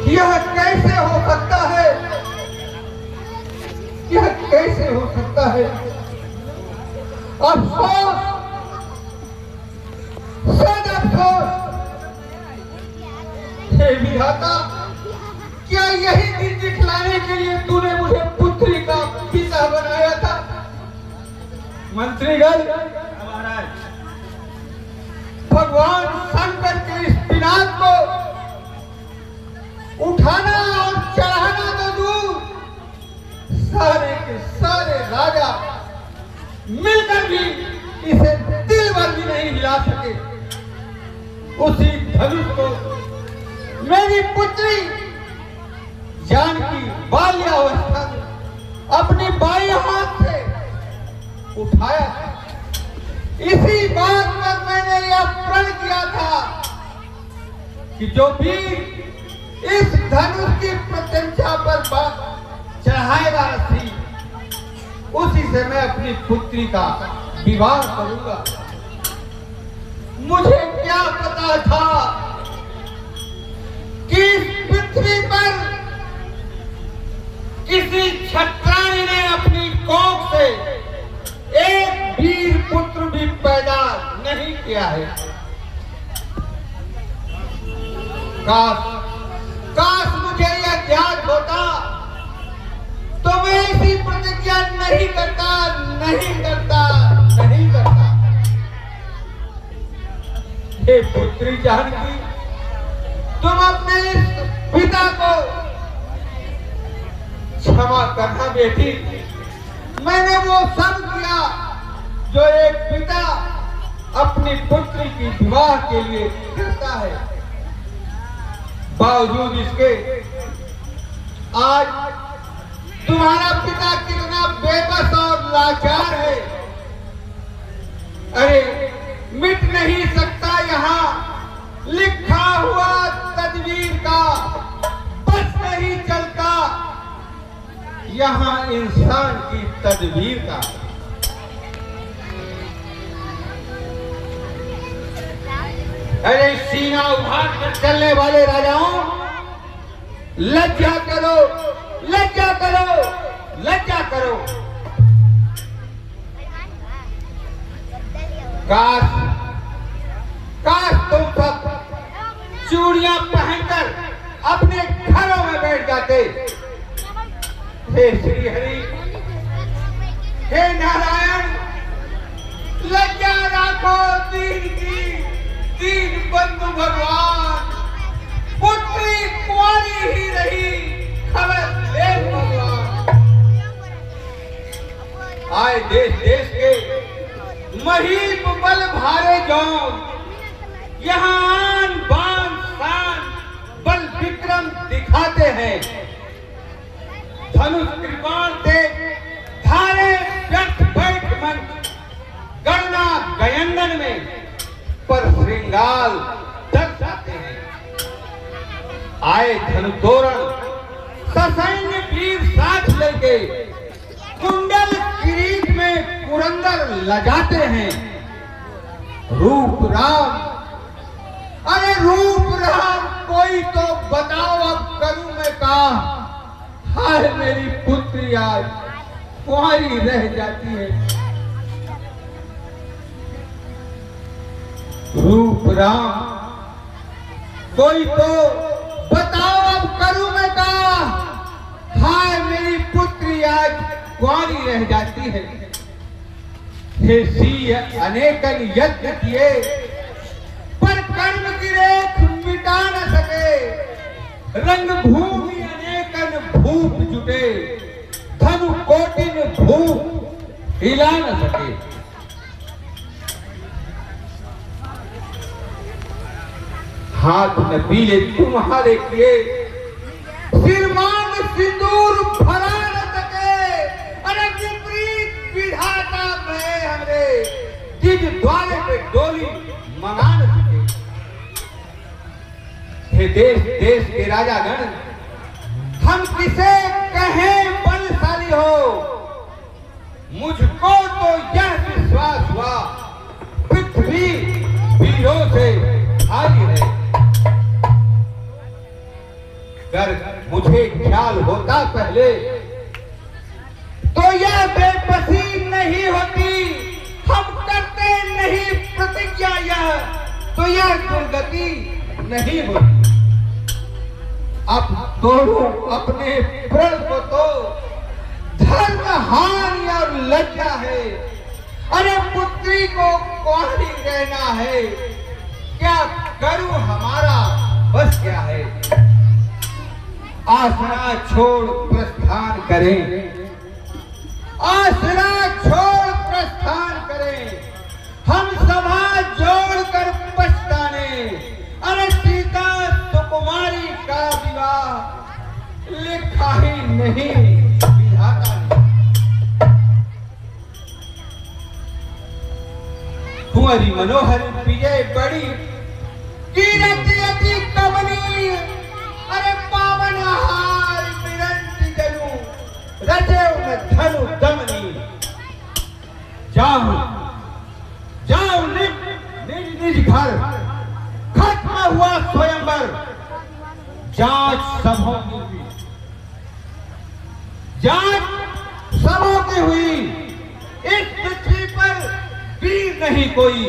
यह कैसे हो सकता है? यह कैसे हो सकता है? अफसोस, सद अफसोस। हे विधाता, क्या यही दिन दिखलाने के लिए तूने मुझे पुत्री का पिता बनाया था? मंत्रीगण, भगवान शंकर के इस पिनाक को उठाना और चढ़ाना तो दूर, सारे के सारे राजा मिलकर भी इसे दिल भर भी नहीं हिला सके। उसी धनुष को मेरी पुत्री जानकी बाल्यावस्था में अपनी बाएं हाथ से उठाया था। इसी बात पर मैंने यह प्रण किया था कि जो भी इस धनुष की प्रत्यंचा पर चढ़ाएगा रस्सी, उसी से मैं अपनी पुत्री का विवाह करूंगा। मुझे क्या पता था कि इस पृथ्वी पर किसी क्षत्राणी ने अपनी कोख से एक वीर पुत्र भी पैदा नहीं किया है। काश मुझे यह ज्ञात होता तो मैं ऐसी प्रतिज्ञा नहीं करता। हे पुत्री जानकी, तुम अपने इस पिता को क्षमा करना बेटी। मैंने वो सब किया जो एक पिता अपनी पुत्री की विवाह के लिए करता है। बावजूद इसके आज तुम्हारा पिता कितना बेबस और लाचार है। अरे मिट नहीं सकता यहाँ लिखा हुआ तदवीर का, बस नहीं चलता यहाँ इंसान की तदबीर का। अरे सीना उभार कर चलने वाले राजाओं, लज्जा करो, लज्जा करो, लज्जा करो। काश तुम सब चूड़ियां पहनकर अपने घरों में बैठ जाते। हे श्री हरि, हे नारायण, लज्जा राखो दीन की, दीन बंधु भगवान। पुत्री कुंवारी ही रही, खबर ले भगवान। आए देश देश के महीप बल भारे जौन, यहाँ आन बान शान बल विक्रम दिखाते हैं। धनुष कृपाण से धारे व्यर्थ बैठ मन, गणना गयंदन में पर श्रृंगाल डर जाते हैं। आए धनु तोरण ससैन्य वीर साथ लेके, कुंडल किरीट में पुरंदर लजाते हैं। रूप राम, अरे रूप राम, कोई तो बताओ अब करूं मैं क्या? हाय मेरी पुत्री आज कुंवारी रह जाती है। रूप राम, कोई तो बताओ अब करूं मैं क्या? हाय मेरी पुत्री आज कुंवारी रह जाती है। हे सिंह अनेकन यज्ञ किए, पर कर्म की रेख मिटा न सके। रंग भूमि अनेकन भूप जुटे, धनु कोटिन भूप हिला न सके। हाथ न पीले तुम्हारे किए, सिरमान सिंदूर भरा न सके। अरे विपरीत विधाता में हमरे, दिज द्वारे पे डोली मंगा न सके। हे देश देश के राजागण, हम किसे कहें बलशाली हो? मुझको तो यह विश्वास हुआ पृथ्वी वीरों से खाली है। अगर मुझे ख्याल होता पहले तो यह बेबसी नहीं होती, हम करते नहीं प्रतिज्ञा यह, तो यह दुर्गति नहीं होती। अब तोड़ो अपने प्रण को तो धर्म हानि और लज्जा है। अरे पुत्री को कुंवारी रहना है, क्या करूं हमारा बस क्या है। आसरा छोड़ प्रस्थान करें, आसरा छोड़ प्रस्थान करें, हम सभा जोड़कर पछताने। अरे सीता सुकुमारी का विवाह लिखा ही नहीं विधाता ने। कुंवरी मनोहर विजय बड़ी कीरति अति कमनी। अरे पावन हार विरंती जनु रचे न धनु दमनी। जाओ जाओ निज निज घर, खत्म हुआ स्वयंवर, जांच सबों की हुई, जांच सबों की हुई। इस पृथ्वी पर वीर नहीं कोई,